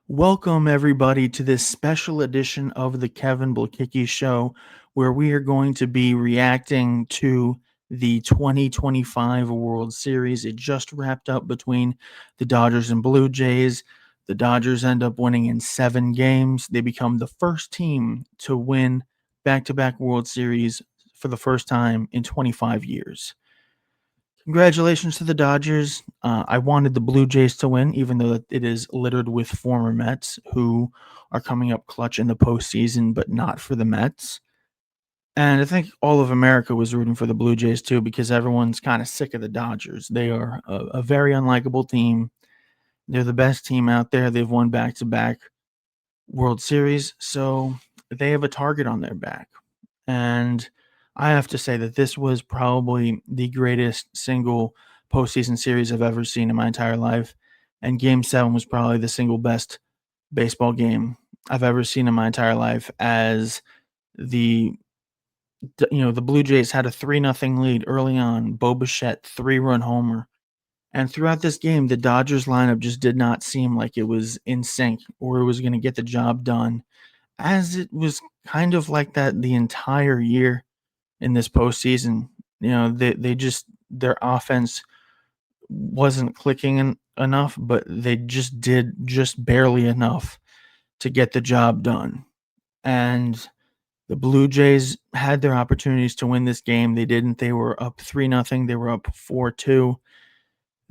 Welcome, everybody, to this special edition of the Kevin Blakicki Show, where we are going to be reacting to the 2025 World Series. It just wrapped up between the Dodgers and Blue Jays. The Dodgers end up winning in 7 games. They become the first team to win back to back World Series for the first time in 25 years. Congratulations to the Dodgers. I wanted the Blue Jays to win, even though it is littered with former Mets who are coming up clutch in the postseason, but not for the Mets. And I think all of America was rooting for the Blue Jays too, because everyone's kind of sick of the Dodgers. They are a very unlikable team. They're the best team out there. They've won back to back World Series, so they have a target on their back. And I have to say that this was probably the greatest single postseason series I've ever seen in my entire life. And Game 7 was probably the single best baseball game I've ever seen in my entire life, as the the Blue Jays had a 3-0 lead early on. Bo Bichette 3-run homer. And throughout this game, the Dodgers lineup just did not seem like it was in sync or it was going to get the job done, as it was kind of like that the entire year in this postseason. They just their offense wasn't clicking enough, but they just did just barely enough to get the job done. And the Blue Jays had their opportunities to win this game. They didn't. They were up 3-0. They were up 4-2.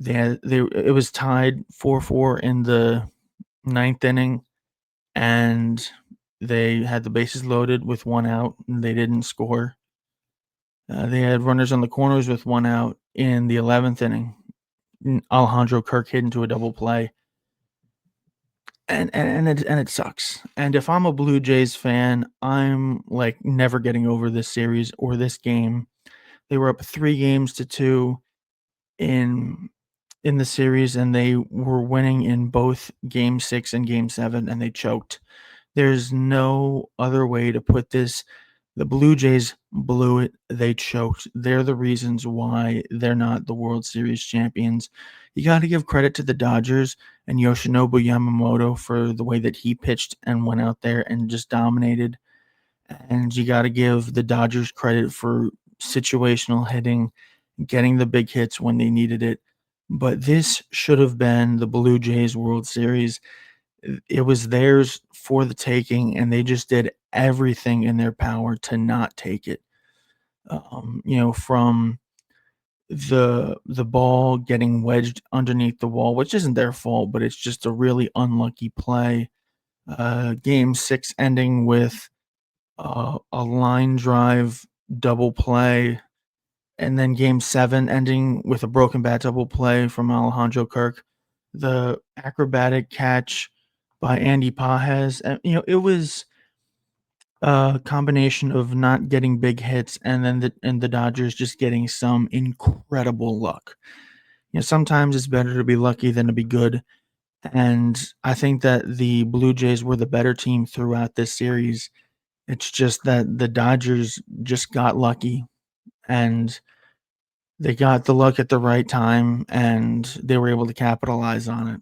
It was tied 4-4 in the ninth inning, and they had the bases loaded with one out, and they didn't score. They had runners on the corners with one out in the 11th inning. Alejandro Kirk hit into a double play, and it sucks. And if I'm a Blue Jays fan, I'm like never getting over this series or this game. They were up 3-2 in the series, and they were winning in both Game 6 and Game 7, and they choked. There's no other way to put this. The Blue Jays blew it. They choked. They're the reasons why they're not the World Series champions. You got to give credit to the Dodgers and Yoshinobu Yamamoto for the way that he pitched and went out there and just dominated. And you got to give the Dodgers credit for situational hitting, getting the big hits when they needed it. But this should have been the Blue Jays World Series. It was theirs for the taking, and they just did everything in their power to not take it. From the ball getting wedged underneath the wall, which isn't their fault, but it's just a really unlucky play. Game 6 ending with a line drive double play, and then Game 7 ending with a broken bat double play from Alejandro Kirk. The acrobatic catch by Andy Pages, and it was a combination of not getting big hits and then the Dodgers just getting some incredible luck. Sometimes it's better to be lucky than to be good, and I think that the Blue Jays were the better team throughout this series. It's just that the Dodgers just got lucky, and they got the luck at the right time, and they were able to capitalize on it.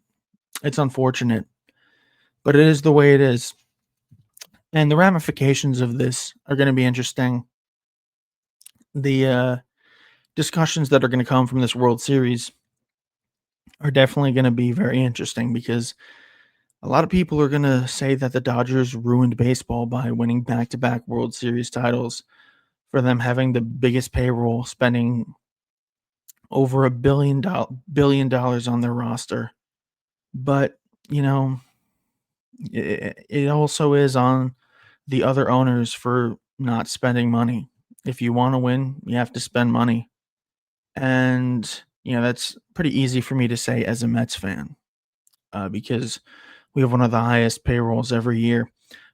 It's unfortunate, but it is the way it is. And the ramifications of this are going to be interesting. The discussions that are going to come from this World Series are definitely going to be very interesting, because a lot of people are going to say that the Dodgers ruined baseball by winning back-to-back World Series titles, for them having the biggest payroll, spending over $1 billion on their roster. But, it also is on the other owners for not spending money. If you want to win, you have to spend money. And, that's pretty easy for me to say as a Mets fan, because we have one of the highest payrolls every year.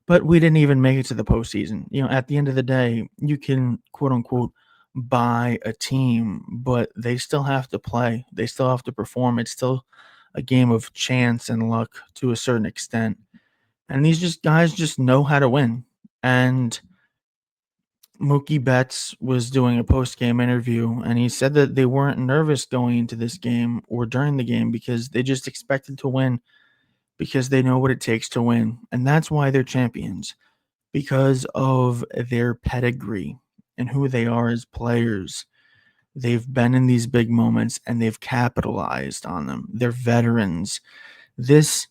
But we didn't even make it to the postseason. At the end of the day, you can, quote unquote, buy a team, but they still have to play. They still have to perform. It's still a game of chance and luck to a certain extent. And these guys just know how to win. And Mookie Betts was doing a post-game interview, and he said that they weren't nervous going into this game or during the game because they just expected to win. because they know what it takes to win, and that's why they're champions, because of their pedigree and who they are as players. They've been in these big moments and they've capitalized on them. They're veterans. This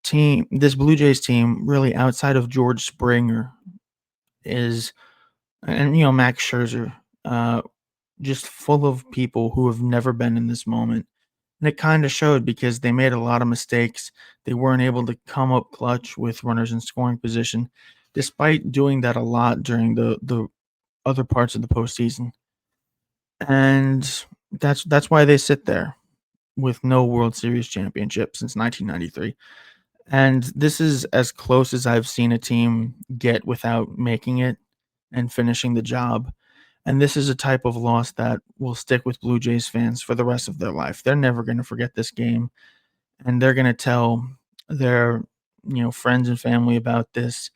this Blue Jays team, really outside of George Springer, is and Max Scherzer, uh, just full of people who have never been in this moment. And it kind of showed because they made a lot of mistakes. They weren't able to come up clutch with runners in scoring position, despite doing that a lot during the other parts of the postseason. And that's why they sit there with no World Series championship since 1993. And this is as close as I've seen a team get without making it and finishing the job. And this is a type of loss that will stick with Blue Jays fans for the rest of their life. They're never going to forget this game, and they're going to tell their friends and family about this,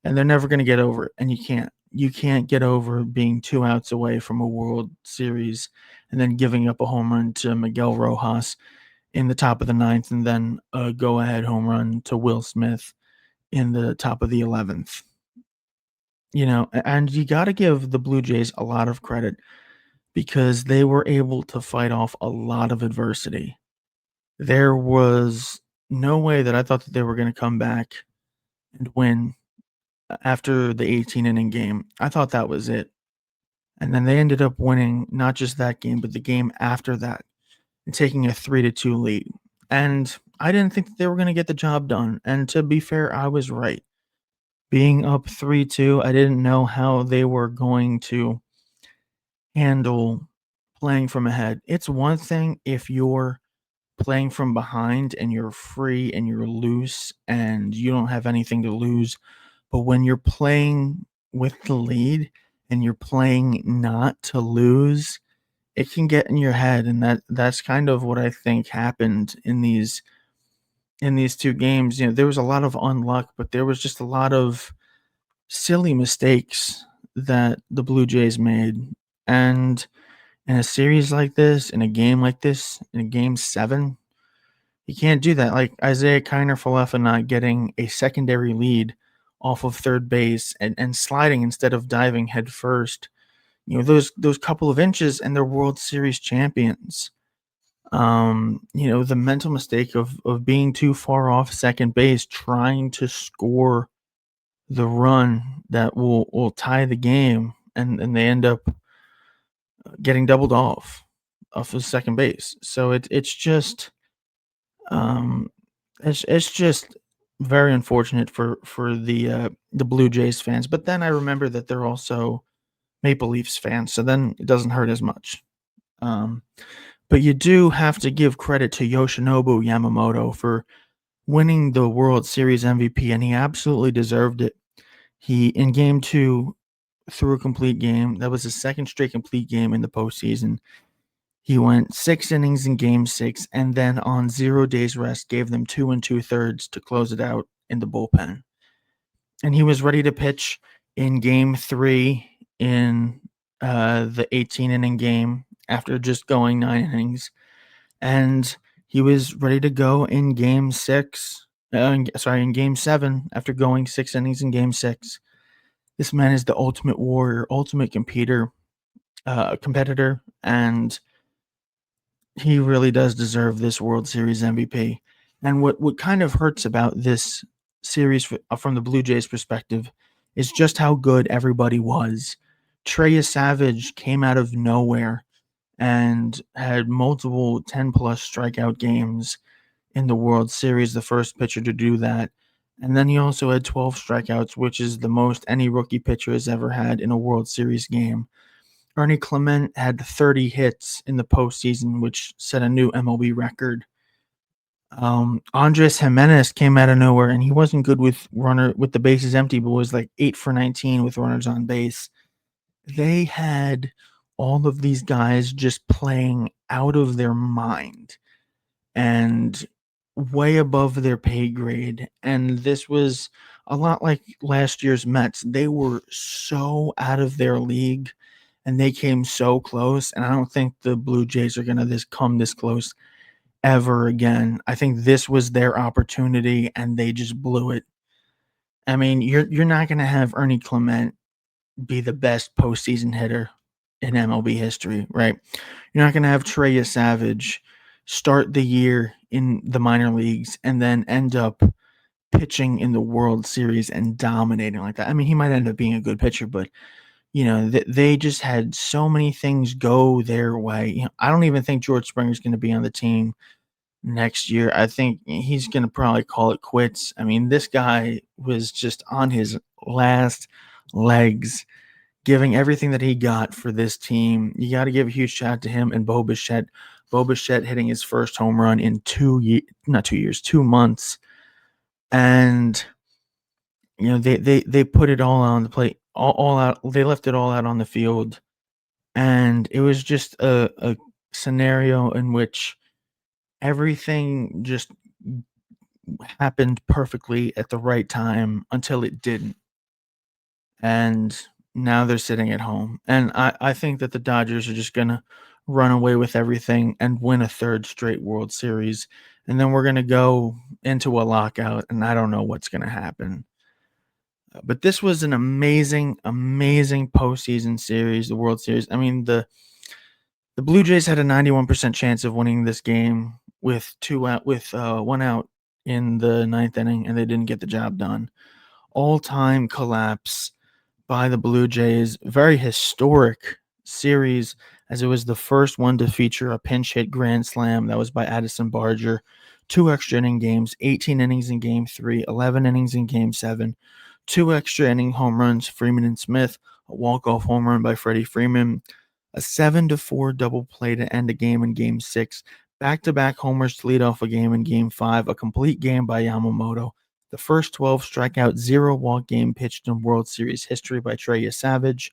and they're never going to get over it. And you can't get over being 2 outs away from a World Series and then giving up a home run to Miguel Rojas in the top of the ninth, and then a go-ahead home run to Will Smith in the top of the 11th. And you got to give the Blue Jays a lot of credit because they were able to fight off a lot of adversity. There was no way that I thought that they were going to come back and win after the 18 inning game. I thought that was it. And then they ended up winning not just that game, but the game after that and taking a 3-2 lead. And I didn't think that they were going to get the job done. And to be fair, I was right. Being up 3-2, I didn't know how they were going to handle playing from ahead. It's one thing if you're playing from behind and you're free and you're loose and you don't have anything to lose. But when you're playing with the lead and you're playing not to lose, it can get in your head. And that's kind of what I think happened in these 2 games. There was a lot of unluck, but there was just a lot of silly mistakes that the Blue Jays made. And in a series like this, in a game like this, in game 7, you can't do that. Like Isaiah Kiner Falefa not getting a secondary lead off of third base and sliding instead of diving head first. Those couple of inches and they're World Series champions. The mental mistake of being too far off second base, trying to score the run that will tie the game, and they end up getting doubled off of second base. So it's just um it's just very unfortunate for the Blue Jays fans. But then I remember that they're also Maple Leafs fans, so then it doesn't hurt as much. Um, but you do have to give credit to Yoshinobu Yamamoto for winning the World Series MVP, and he absolutely deserved it. He in game 2 threw a complete game. That was his second straight complete game in the postseason. He went 6 innings in game 6, and then on 0 days rest gave them 2 2/3 to close it out in the bullpen. And he was ready to pitch in game 3 in the 18-inning game after just going 9 innings. And he was ready to go in game 6. In game 7 after going 6 innings in game 6. This man is the ultimate warrior, ultimate competitor, and he really does deserve this World Series MVP. And what kind of hurts about this series from the Blue Jays perspective is just how good everybody was. Trey Savage came out of nowhere and had multiple 10-plus strikeout games in the World Series, the first pitcher to do that. And then he also had 12 strikeouts, which is the most any rookie pitcher has ever had in a World Series game. Ernie Clement had 30 hits in the postseason, which set a new MLB record. Andres Jimenez came out of nowhere, and he wasn't good with the bases empty, but was like 8 for 19 with runners on base. They had all of these guys just playing out of their mind and way above their pay grade. And this was a lot like last year's Mets. They were so out of their league and they came so close. And I don't think the Blue Jays are going to come this close ever again. I think this was their opportunity and they just blew it. I mean, you're not gonna have Ernie Clement be the best postseason hitter in MLB history, right? You're not gonna have Trey Savage start the year in the minor leagues and then end up pitching in the World Series and dominating like that. I mean, he might end up being a good pitcher, but they just had so many things go their way. I don't even think George Springer's going to be on the team next year. I think he's going to probably call it quits. I mean, this guy was just on his last legs, giving everything that he got for this team. You got to give a huge shout out to him and Bo Bichette. Bo Bichette hitting his first home run in 2 months. And they put it all on the plate, all out. They left it all out on the field, and it was just a scenario in which everything just happened perfectly at the right time until it didn't. And now they're sitting at home. And I think that the Dodgers are just gonna run away with everything and win a third straight World Series. And then we're gonna go into a lockout, and I don't know what's gonna happen. But this was an amazing, amazing postseason series, the World Series. I mean, the Blue Jays had a 91% chance of winning this game with 1 out in the ninth inning, and they didn't get the job done. All-time collapse by the Blue Jays. Very historic series, as it was the first one to feature a pinch hit grand slam. That was by Addison Barger. 2 extra inning games, 18 innings in Game 3, 11 innings in Game 7. 2 extra inning home runs, Freeman and Smith. A walk-off home run by Freddie Freeman. A 7-4 double play to end a game in Game 6. Back-to-back homers to lead off a game in Game 5. A complete game by Yamamoto. The first 12 strikeout, 0-walk game pitched in World Series history by Trey Savage.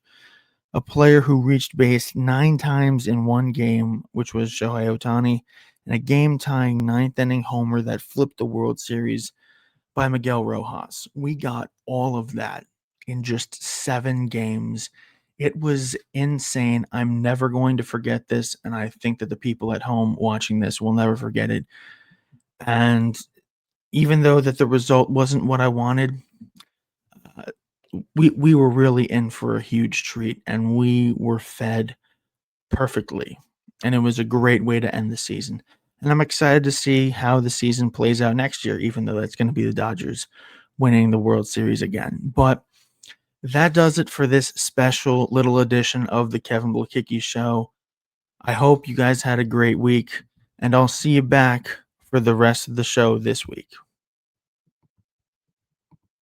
A player who reached base 9 times in one game, which was Shohei Ohtani. And a game-tying ninth-inning homer that flipped the World Series by Miguel Rojas. We got all of that in just 7 games. It was insane. I'm never going to forget this, and I think that the people at home watching this will never forget it. And even though that the result wasn't what I wanted, uh, we were really in for a huge treat, and we were fed perfectly. And it was a great way to end the season. And I'm excited to see how the season plays out next year, even though that's going to be the Dodgers winning the World Series again. But that does it for this special little edition of the Kevin Blakicki Show. I hope you guys had a great week, and I'll see you back for the rest of the show this week.